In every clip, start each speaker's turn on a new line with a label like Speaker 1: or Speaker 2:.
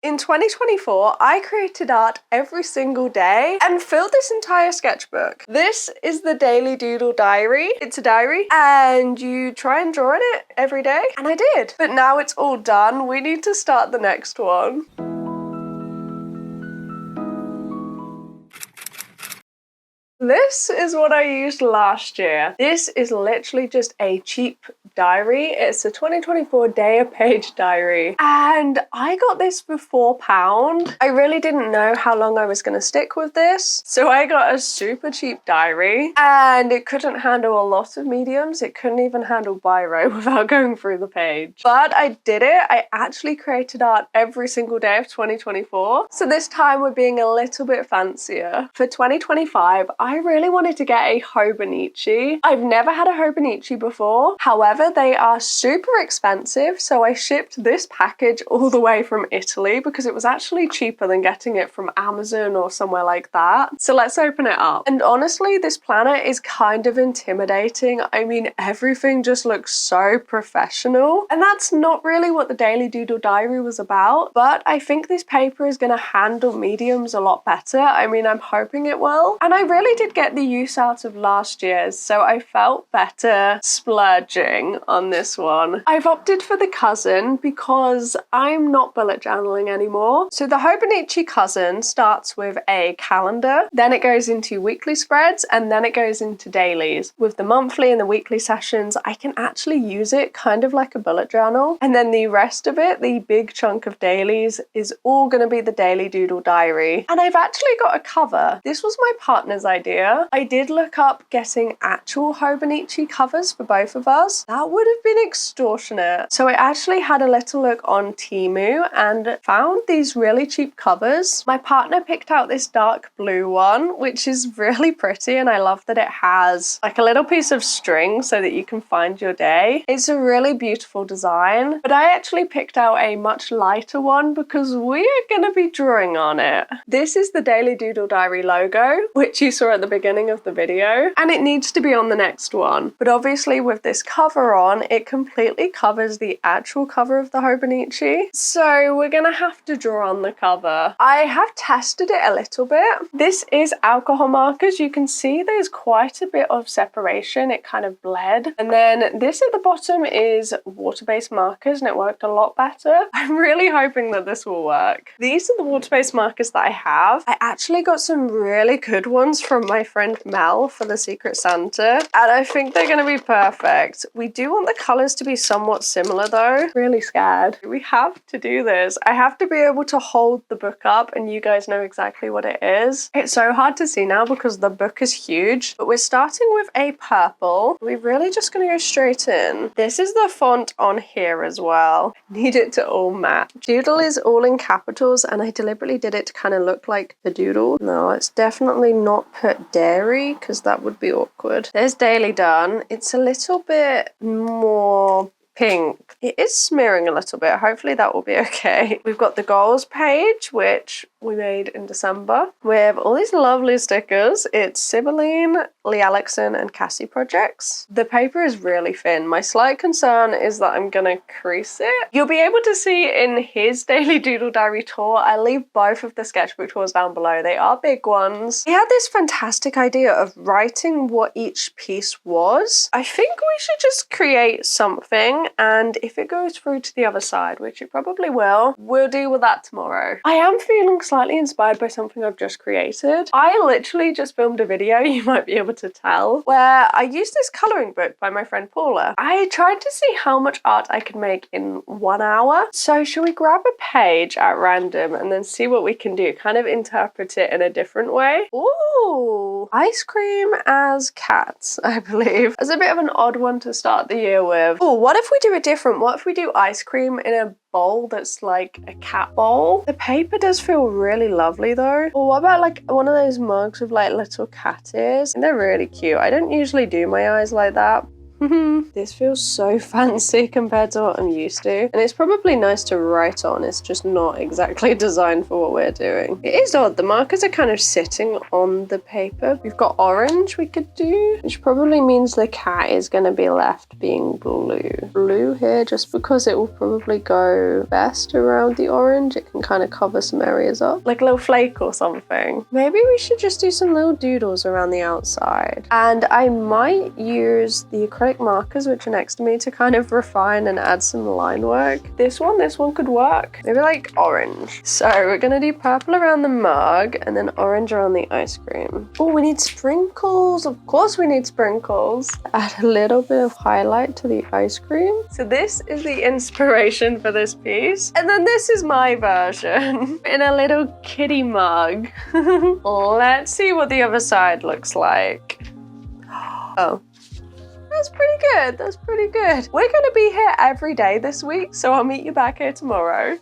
Speaker 1: In 2024, I created art every single day and filled this entire sketchbook. This is the Daily Doodle Diary. It's a diary and you try and draw in it every day, and I did. But now it's all done, we need to start the next one. This is what I used last year. This is literally just a cheap diary. It's a 2024 day-a-page diary. And I got this for £4. I really didn't know how long I was going to stick with this. So I got a super cheap diary and it couldn't handle a lot of mediums. It couldn't even handle biro without going through the page. But I did it. I actually created art every single day of 2024. So this time we're being a little bit fancier. For 2025, I really wanted to get a Hobonichi. I've never had a Hobonichi before. However, they are super expensive, so I shipped this package all the way from Italy because it was actually cheaper than getting it from Amazon or somewhere like that. So let's open it up. And honestly, this planner is kind of intimidating. I mean, everything just looks so professional. And that's not really what the Daily Doodle Diary was about, but I think this paper is going to handle mediums a lot better. I mean, I'm hoping it will. And I really did get the use out of last year's, so I felt better splurging on this one. I've opted for the Cousin because I'm not bullet journaling anymore. So the Hobonichi Cousin starts with a calendar, then it goes into weekly spreads, and then it goes into dailies. With the monthly and the weekly sessions, I can actually use it kind of like a bullet journal. And then the rest of it, the big chunk of dailies, is all going to be the Daily Doodle Diary. And I've actually got a cover. This was my partner's idea. I did look up getting actual Hobonichi covers for both of us. That would have been extortionate. So I actually had a little look on Temu and found these really cheap covers. My partner picked out this dark blue one, which is really pretty, and I love that it has like a little piece of string so that you can find your day. It's a really beautiful design, but I actually picked out a much lighter one because we are going to be drawing on it. This is the Daily Doodle Diary logo, which you saw at the beginning of the video, and it needs to be on the next one. But obviously with this cover on, it completely covers the actual cover of the Hobonichi. So we're gonna have to draw on the cover. I have tested it a little bit. This is alcohol markers. You can see there's quite a bit of separation. It kind of bled. And then this at the bottom is water-based markers, and it worked a lot better. I'm really hoping that this will work. These are the water-based markers that I have. I actually got some really good ones from my friend Mel for the Secret Santa, and I think they're going to be perfect. We do want the colours to be somewhat similar though. Really scared. We have to do this. I have to be able to hold the book up and you guys know exactly what it is. It's so hard to see now because the book is huge, but we're starting with a purple. We're really just going to go straight in. This is the font on here as well. Need it to all match. Doodle is all in capitals, and I deliberately did it to kind of look like a doodle. No, it's definitely not put dairy because that would be awkward. There's daily done. It's a little bit more pink. It is smearing a little bit. Hopefully that will be okay. We've got the goals page, which we made in December. We have all these lovely stickers. It's Sibylline, Lee Alexson, and Cassie projects. The paper is really thin. My slight concern is that I'm gonna crease it. You'll be able to see in his Daily Doodle Diary tour. I leave both of the sketchbook tours down below. They are big ones. He had this fantastic idea of writing what each piece was. I think we should just create something, and if it goes through to the other side, which it probably will, we'll deal with that tomorrow. I am feeling slightly inspired by something I've just created. I literally just filmed a video, you might be able to tell, where I used this colouring book by my friend Paula. I tried to see how much art I could make in 1 hour. So should we grab a page at random and then see what we can do? Kind of interpret it in a different way. Ooh, ice cream as cats, I believe. That's a bit of an odd one to start the year with. Oh, what if we do it different? What if we do ice cream in a bowl that's like a cat bowl? The paper does feel really lovely though. Or what about like one of those mugs with like little cat ears? And they're really cute. I don't usually do my eyes like that, This feels so fancy compared to what I'm used to. And it's probably nice to write on, it's just not exactly designed for what we're doing. It is odd, the markers are kind of sitting on the paper. We've got orange we could do, which probably means the cat is going to be left being blue. Blue here, just because it will probably go best around the orange. It can kind of cover some areas up, like a little flake or something. Maybe we should just do some little doodles around the outside. And I might use the acrylic markers, which are next to me, to kind of refine and add some line work. This one could work. Maybe like orange. So we're gonna do purple around the mug and then orange around the ice cream. Oh, we need sprinkles. Of course we need sprinkles. Add a little bit of highlight to the ice cream. So this is the inspiration for this piece. And then this is my version in a little kitty mug. Let's see what the other side looks like. Oh. That's pretty good, that's pretty good. We're gonna be here every day this week, so I'll meet you back here tomorrow.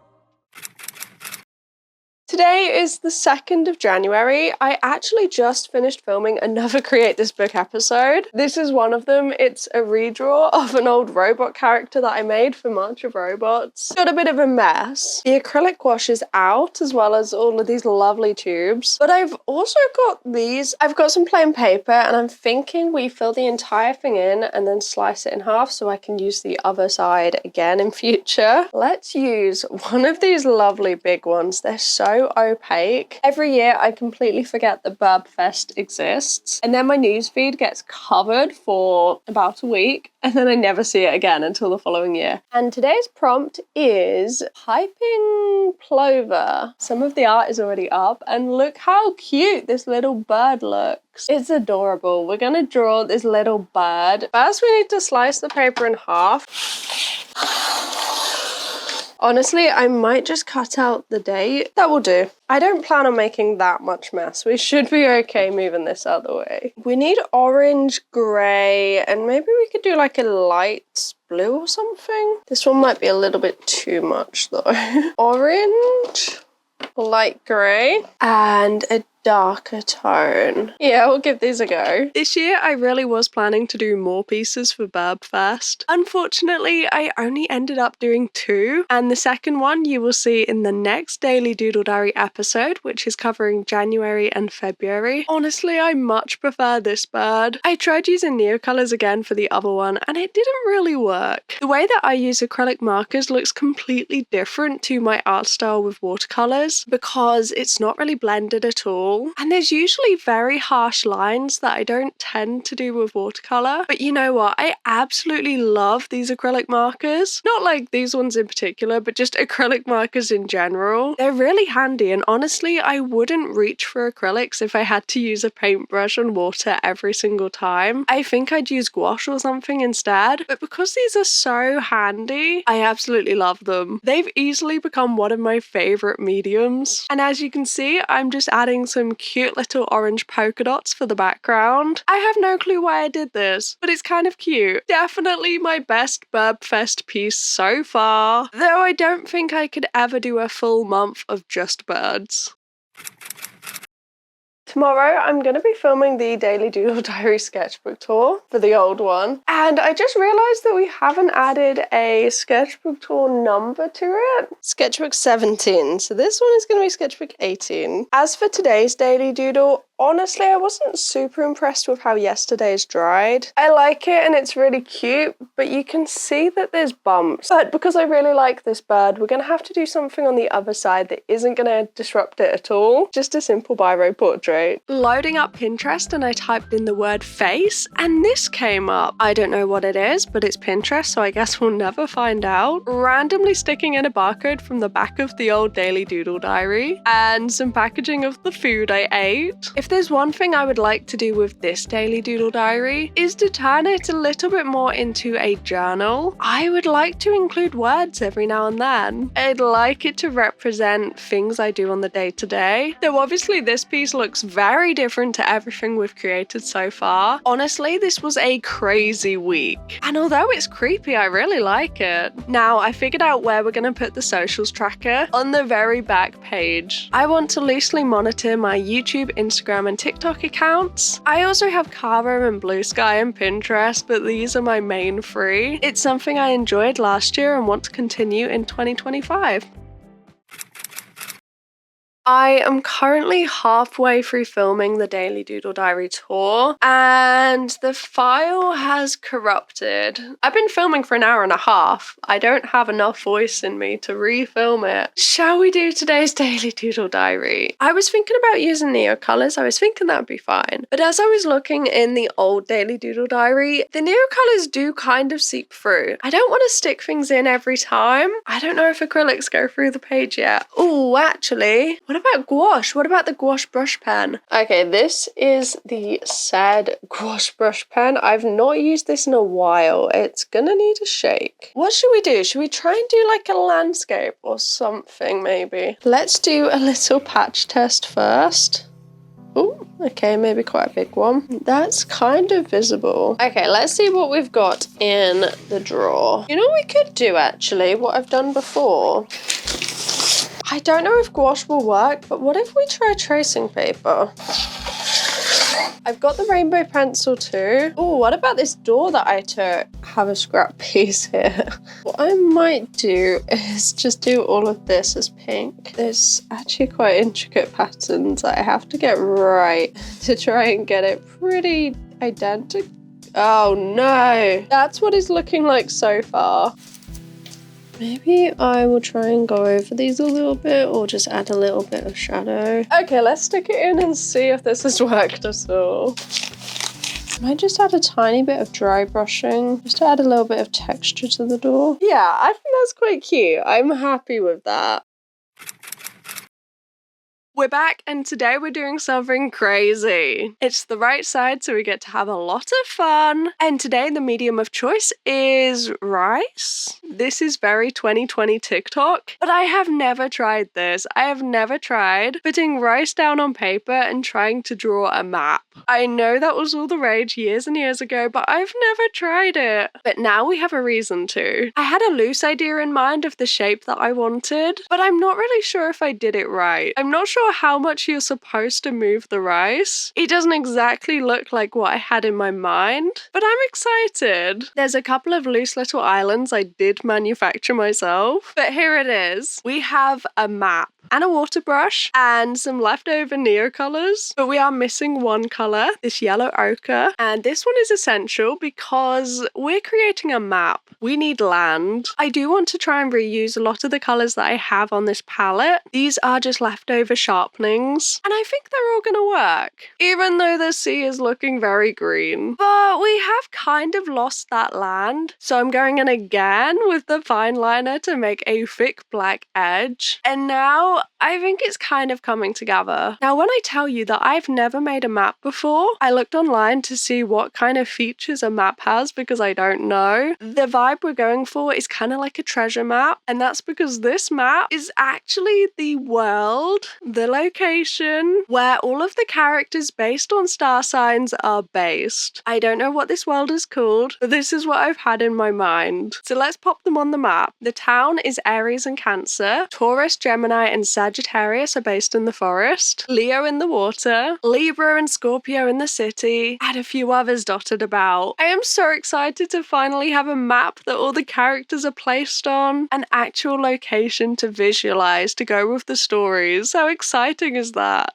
Speaker 1: Today is the 2nd of January. I actually just finished filming another Create This Book episode. This is one of them. It's a redraw of an old robot character that I made for March of Robots. Got a bit of a mess. The acrylic gouache is out, as well as all of these lovely tubes. But I've also got these. I've got some plain paper, and I'm thinking we fill the entire thing in and then slice it in half so I can use the other side again in future. Let's use one of these lovely big ones. They're so opaque. Every year I completely forget that Birbfest exists, and then my newsfeed gets covered for about a week, and then I never see it again until the following year. And today's prompt is piping plover. Some of the art is already up, and look how cute this little bird looks. It's adorable. We're gonna draw this little bird. First we need to slice the paper in half. Honestly, I might just cut out the date. That will do. I don't plan on making that much mess. We should be okay moving this out of the way. We need orange, grey, and maybe we could do like a light blue or something. This one might be a little bit too much though. Orange, light grey, and a darker tone. Yeah, we'll give these a go. This year I really was planning to do more pieces for Birbfest. Unfortunately, I only ended up doing 2, and the second one you will see in the next Daily Doodle Diary episode, which is covering January and February. Honestly, I much prefer this bird. I tried using neocolors again for the other one, and it didn't really work. The way that I use acrylic markers looks completely different to my art style with watercolors because it's not really blended at all. And there's usually very harsh lines that I don't tend to do with watercolor. But you know what? I absolutely love these acrylic markers. Not like these ones in particular, but just acrylic markers in general. They're really handy, and honestly, I wouldn't reach for acrylics if I had to use a paintbrush and water every single time. I think I'd use gouache or something instead. But because these are so handy, I absolutely love them. They've easily become one of my favorite mediums. And as you can see, I'm just adding some cute little orange polka dots for the background. I have no clue why I did this, but it's kind of cute. Definitely my best Birbfest piece so far, though I don't think I could ever do a full month of just birds. Tomorrow I'm going to be filming the Daily Doodle Diary sketchbook tour for the old one, and I just realised that we haven't added a sketchbook tour number to it. Sketchbook 17, so this one is going to be sketchbook 18. As for today's Daily Doodle, honestly, I wasn't super impressed with how yesterday's dried. I like it and it's really cute, but you can see that there's bumps. But because I really like this bird, we're going to have to do something on the other side that isn't going to disrupt it at all. Just a simple biro portrait. Loading up Pinterest, and I typed in the word face, and this came up. I don't know what it is, but it's Pinterest, so I guess we'll never find out. Randomly sticking in a barcode from the back of the old Daily Doodle Diary, and some packaging of the food I ate. If there's one thing I would like to do with this Daily Doodle Diary is to turn it a little bit more into a journal. I would like to include words every now and then. I'd like it to represent things I do on the day-to-day. Though obviously this piece looks very different to everything we've created so far. Honestly, this was a crazy week. And although it's creepy, I really like it. Now, I figured out where we're going to put the socials tracker on the very back page. I want to loosely monitor my YouTube, Instagram, Instagram and TikTok accounts. I also have Caro and Blue Sky and Pinterest, but these are my main three. It's something I enjoyed last year and want to continue in 2025. I am currently halfway through filming the Daily Doodle Diary tour and the file has corrupted. I've been filming for an hour and a half. I don't have enough voice in me to refilm it. Shall we do today's Daily Doodle Diary? I was thinking about using neocolors. I was thinking that would be fine. But as I was looking in the old Daily Doodle Diary, the neocolors do kind of seep through. I don't want to stick things in every time. I don't know if acrylics go through the page yet. Oh, actually, what about gouache? What about the Gouache Brush Pen? Okay, this is the sad Gouache Brush Pen. I've not used this in a while. It's gonna need a shake. What should we do? Should we try and do like a landscape or something maybe? Let's do a little patch test first. Oh, okay, maybe quite a big one. That's kind of visible. Okay, let's see what we've got in the drawer. You know what we could do actually, what I've done before? I don't know if gouache will work, but what if we try tracing paper? I've got the rainbow pencil too. Oh, what about this door that I took? Have a scrap piece here. What I might do is just do all of this as pink. There's actually quite intricate patterns that I have to get right to try and get it pretty identical. Oh no, that's what it's looking like so far. Maybe I will try and go over these a little bit or just add a little bit of shadow. Okay, let's stick it in and see if this has worked at all. I might just add a tiny bit of dry brushing, just to add a little bit of texture to the door. Yeah, I think that's quite cute. I'm happy with that. We're back and today we're doing something crazy. It's the right side, so we get to have a lot of fun. And today the medium of choice is rice. This is very 2020 TikTok, but I have never tried this. I have never tried putting rice down on paper and trying to draw a map. I know that was all the rage years and years ago, but I've never tried it. But now we have a reason to. I had a loose idea in mind of the shape that I wanted, but I'm not really sure if I did it right. I'm not sure how much you're supposed to move the rice. It doesn't exactly look like what I had in my mind, but I'm excited. There's a couple of loose little islands I did manufacture myself, but here it is. We have a map and a water brush and some leftover neocolors, but we are missing one color, this yellow ochre, and this one is essential because we're creating a map. We need land. I do want to try and reuse a lot of the colors that I have on this palette. These are just leftover sharpenings, and I think they're all gonna work, even though the sea is looking very green. But we have kind of lost that land, so I'm going in again with the fine liner to make a thick black edge, and now I think it's kind of coming together. Now, when I tell you that I've never made a map before, I looked online to see what kind of features a map has because I don't know. The vibe we're going for is kind of like a treasure map, and that's because this map is actually the world, the location, where all of the characters based on star signs are based. I don't know what this world is called, but this is what I've had in my mind. So let's pop them on the map. The town is Aries and Cancer, Taurus, Gemini, and Sagittarius are based in the forest, Leo in the water, Libra and Scorpio in the city, and a few others dotted about. I am so excited to finally have a map that all the characters are placed on, an actual location to visualize to go with the stories. How exciting is that?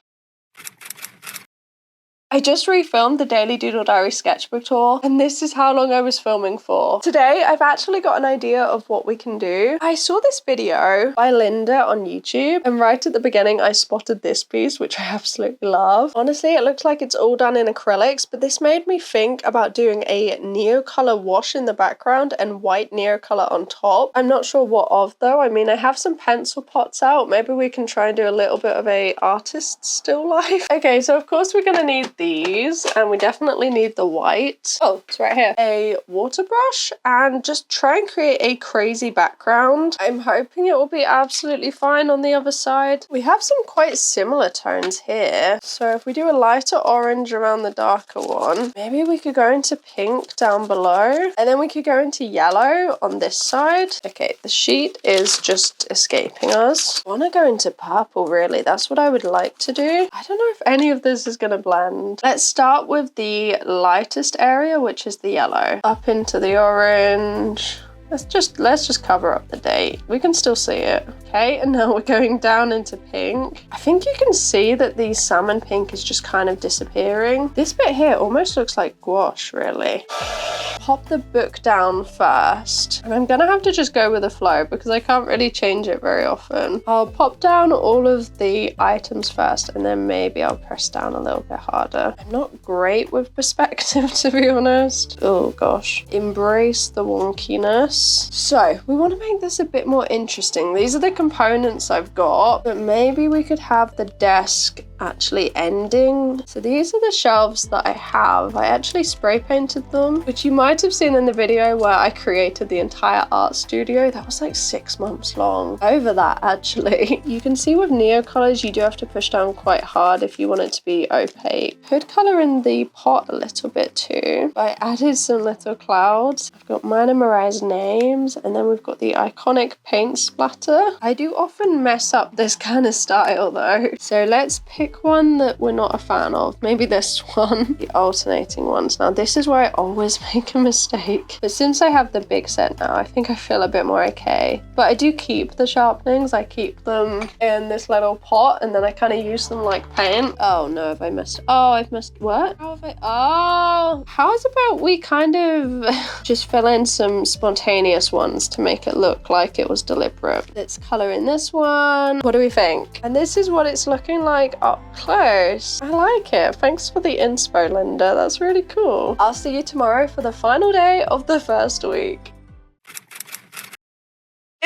Speaker 1: I just refilmed the Daily Doodle Diary sketchbook tour, and this is how long I was filming for. Today, I've actually got an idea of what we can do. I saw this video by Linda on YouTube, and right at the beginning, I spotted this piece, which I absolutely love. Honestly, it looks like it's all done in acrylics, but this made me think about doing a neocolor wash in the background and white neocolor on top. I'm not sure what of though. I mean, I have some pencil pots out. Maybe we can try and do a little bit of a artist still life. Okay, so of course we're gonna need these, and we definitely need the white. Oh, it's right here. A water brush, and just try and create a crazy background. I'm hoping it will be absolutely fine on the other side. We have some quite similar tones here. So if we do a lighter orange around the darker one, maybe we could go into pink down below, and then we could go into yellow on this side. Okay, the sheet is just escaping us. I want to go into purple, really. That's what I would like to do. I don't know if any of this is going to blend. Let's start with the lightest area, which is the yellow. Up into the orange. Let's just cover up the date. We can still see it. Okay, and now we're going down into pink. I think you can see that the salmon pink is just kind of disappearing. This bit here almost looks like gouache, really. Pop the book down first, and I'm gonna have to just go with the flow because I can't really change it very often. I'll pop down all of the items first, and then maybe I'll press down a little bit harder. I'm not great with perspective, to be honest. Oh gosh, embrace the wonkiness. So we want to make this a bit more interesting. These are the components I've got, but maybe we could have the desk actually ending. So these are the shelves that I have. I actually spray painted them, which you might have seen in the video where I created the entire art studio. That was like 6 months long. Over that, actually. You can see with neocolors, you do have to push down quite hard if you want it to be opaque. Could color in the pot a little bit too. I added some little clouds. I've got mine and Mariah's names, and then we've got the iconic paint splatter. I do often mess up this kind of style though. So let's pick one that we're not a fan of. Maybe this one. The alternating ones. Now this is where I always make a mistake. But since I have the big set now, I think I feel a bit more okay. But I do keep the sharpenings. I keep them in this little pot, and then I kind of use them like paint. Oh no, have I missed? Oh, I've missed what? How have I? Oh, how's about we kind of just fill in some spontaneous ones to make it look like it was deliberate. Let's color in this one. What do we think? And this is what it's looking like up close. I like it. Thanks for the inspo, Linda. That's really cool. I'll see you tomorrow for the final day of the first week.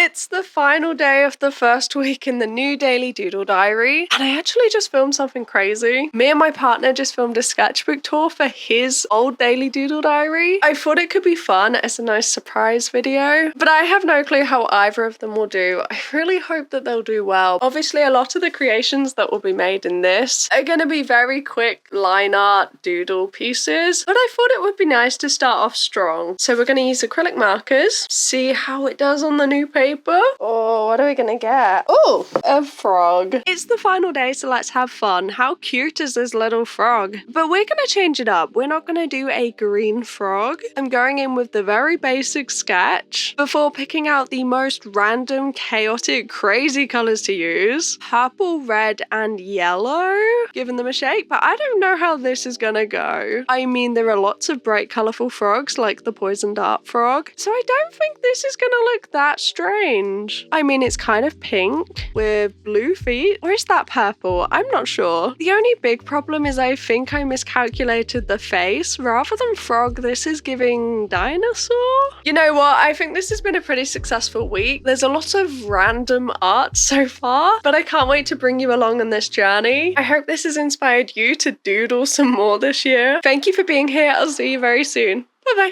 Speaker 1: It's the final day of the first week in the new Daily Doodle Diary, and I actually just filmed something crazy. Me and my partner just filmed a sketchbook tour for his old Daily Doodle Diary. I thought it could be fun as a nice surprise video, but I have no clue how either of them will do. I really hope that they'll do well. Obviously, a lot of the creations that will be made in this are going to be very quick line art doodle pieces, but I thought it would be nice to start off strong. So we're going to use acrylic markers, see how it does on the new paper. Oh, what are we gonna get? Oh, a frog. It's the final day, so let's have fun. How cute is this little frog? But we're gonna change it up. We're not gonna do a green frog. I'm going in with the very basic sketch before picking out the most random, chaotic, crazy colors to use. Purple, red, and yellow. Giving them a shake, but I don't know how this is gonna go. I mean, there are lots of bright, colorful frogs like the poison dart frog, so I don't think this is gonna look that strange. I mean, it's kind of pink with blue feet. Or is that purple? I'm not sure. The only big problem is I think I miscalculated the face. Rather than frog, this is giving dinosaur. You know what? I think this has been a pretty successful week. There's a lot of random art so far, but I can't wait to bring you along on this journey. I hope this has inspired you to doodle some more this year. Thank you for being here. I'll see you very soon. Bye-bye.